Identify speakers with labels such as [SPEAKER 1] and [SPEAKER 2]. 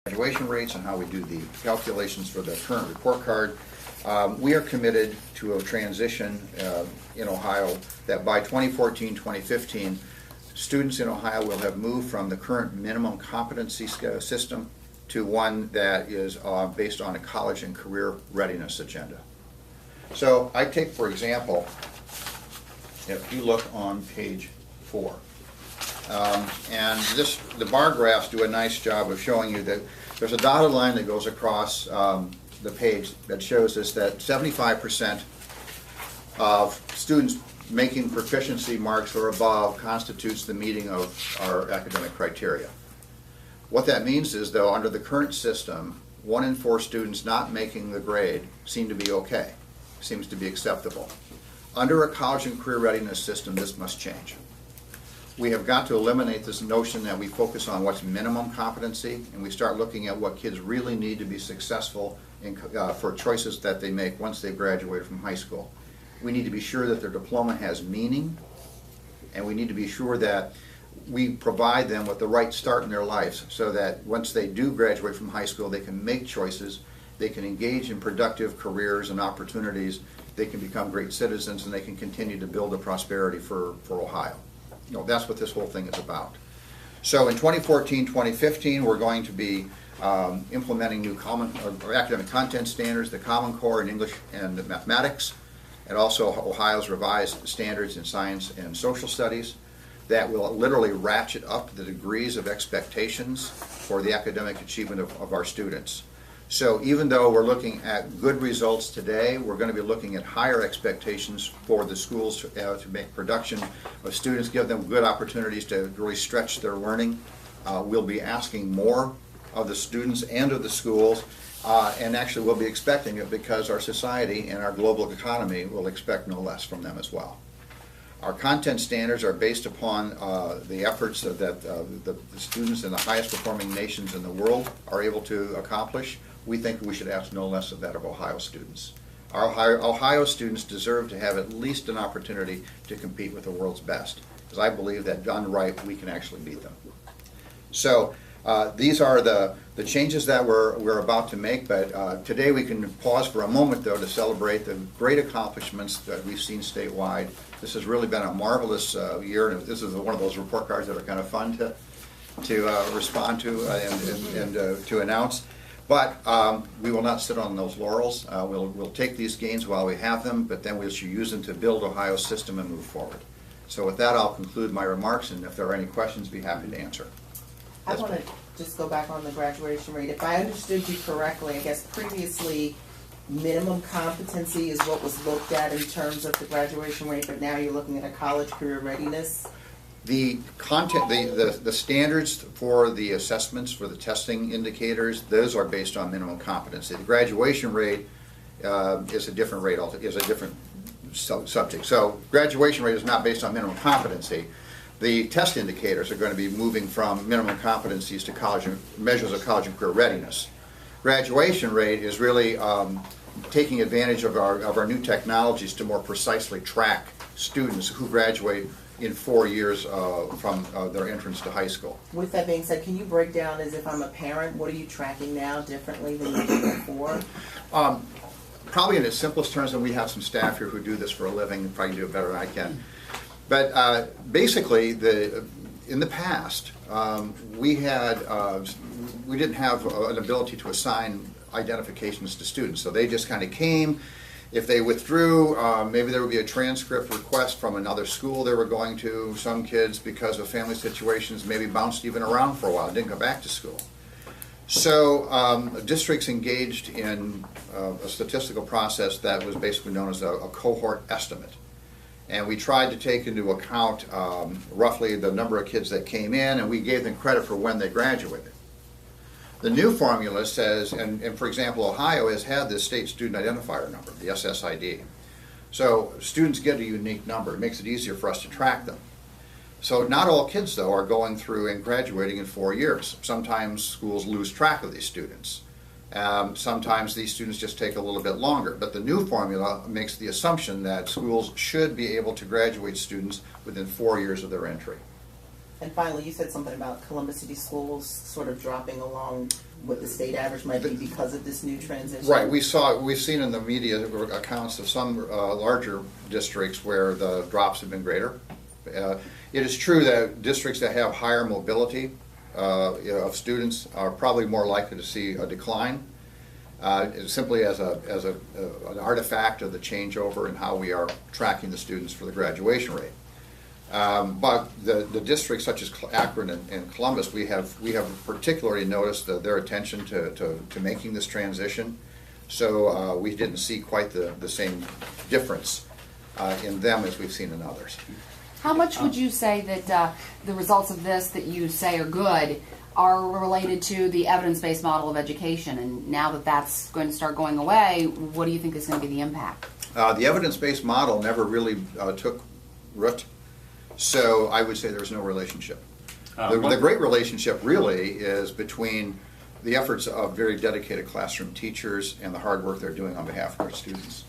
[SPEAKER 1] graduation rates and how we do the calculations for the current report card. We are committed to a transition in Ohio that by 2014-2015, students in Ohio will have moved from the current minimum competency system to one that is based on a college and career readiness agenda. So I take, for example, if you look on page 4, and the bar graphs do a nice job of showing you that there's a dotted line that goes across the page that shows us that 75% of students making proficiency marks or above constitutes the meeting of our academic criteria. What that means is, though, under the current system, 1 in 4 students not making the grade seem to be okay, seems to be acceptable. Under a college and career readiness system, this must change. We have got to eliminate this notion that we focus on what's minimum competency, and we start looking at what kids really need to be successful in, for choices that they make once they've graduated from high school. We need to be sure that their diploma has meaning, and we need to be sure that we provide them with the right start in their lives so that once they do graduate from high school, they can make choices, they can engage in productive careers and opportunities, they can become great citizens, and they can continue to build a prosperity for Ohio. You know, that's what this whole thing is about. So in 2014-2015, we're going to be implementing new academic content standards, the Common Core in English and mathematics, and also Ohio's revised standards in science and social studies that will literally ratchet up the degrees of expectations for the academic achievement of our students. So even though we're looking at good results today, we're going to be looking at higher expectations for the schools to make production of students, give them good opportunities to really stretch their learning. We'll be asking more of the students and of the schools, and actually we'll be expecting it because our society and our global economy will expect no less from them as well. Our content standards are based upon the efforts that the students in the highest performing nations in the world are able to accomplish. We think we should ask no less of that of Ohio students. Our Ohio students deserve to have at least an opportunity to compete with the world's best, because I believe that done right, we can actually beat them. So these are the changes that we're about to make, but today we can pause for a moment, though, to celebrate the great accomplishments that we've seen statewide. This has really been a marvelous year, and this is one of those report cards that are kind of fun to respond to and to announce. But we will not sit on those laurels. We'll take these gains while we have them, but then we should use them to build Ohio's system and move forward. So with that, I'll conclude my remarks, and if there are any questions, be happy to answer.
[SPEAKER 2] I want to just go back on the graduation rate. If I understood you correctly, I guess previously minimum competency is what was looked at in terms of the graduation rate, but now you're looking at a college career readiness.
[SPEAKER 1] The content, the standards for the assessments for the testing indicators, those are based on minimum competency. The graduation rate is a different rate, is a different subject. So graduation rate is not based on minimum competency. The test indicators are going to be moving from minimum competencies to college measures of college and career readiness. Graduation rate is really taking advantage of our new technologies to more precisely track students who graduate in 4 years from their entrance to high school.
[SPEAKER 2] With that being said, can you break down, as if I'm a parent, what are you tracking now differently than you did before?
[SPEAKER 1] Probably in its simplest terms, and we have some staff here who do this for a living and probably do it better than I can. But basically, in the past, we didn't have an ability to assign identifications to students, so they just kind of came. If they withdrew, maybe there would be a transcript request from another school they were going to. Some kids, because of family situations, maybe bounced even around for a while, didn't go back to school. So districts engaged in a statistical process that was basically known as a cohort estimate. And we tried to take into account roughly the number of kids that came in, and we gave them credit for when they graduated. The new formula says, and for example, Ohio has had this state student identifier number, the SSID. So students get a unique number. It makes it easier for us to track them. So not all kids, though, are going through and graduating in 4 years. Sometimes schools lose track of these students. Sometimes these students just take a little bit longer. But the new formula makes the assumption that schools should be able to graduate students within 4 years of their entry.
[SPEAKER 2] And finally, you said something about Columbus City Schools sort of dropping along what the state average might be because of this new transition?
[SPEAKER 1] Right, we've seen in the media accounts of some larger districts where the drops have been greater. It is true that districts that have higher mobility of students are probably more likely to see a decline, simply as an artifact of the changeover in how we are tracking the students for the graduation rate. But the districts such as Akron and Columbus, we have particularly noticed their attention to making this transition. So we didn't see quite the same difference in them as we've seen in others.
[SPEAKER 3] How much would you say that the results of this that you say are good are related to the evidence-based model of education? And now that that's going to start going away, what do you think is going to be the impact?
[SPEAKER 1] The evidence-based model never really took root, so I would say there's no relationship. The great relationship really is between the efforts of very dedicated classroom teachers and the hard work they're doing on behalf of our students.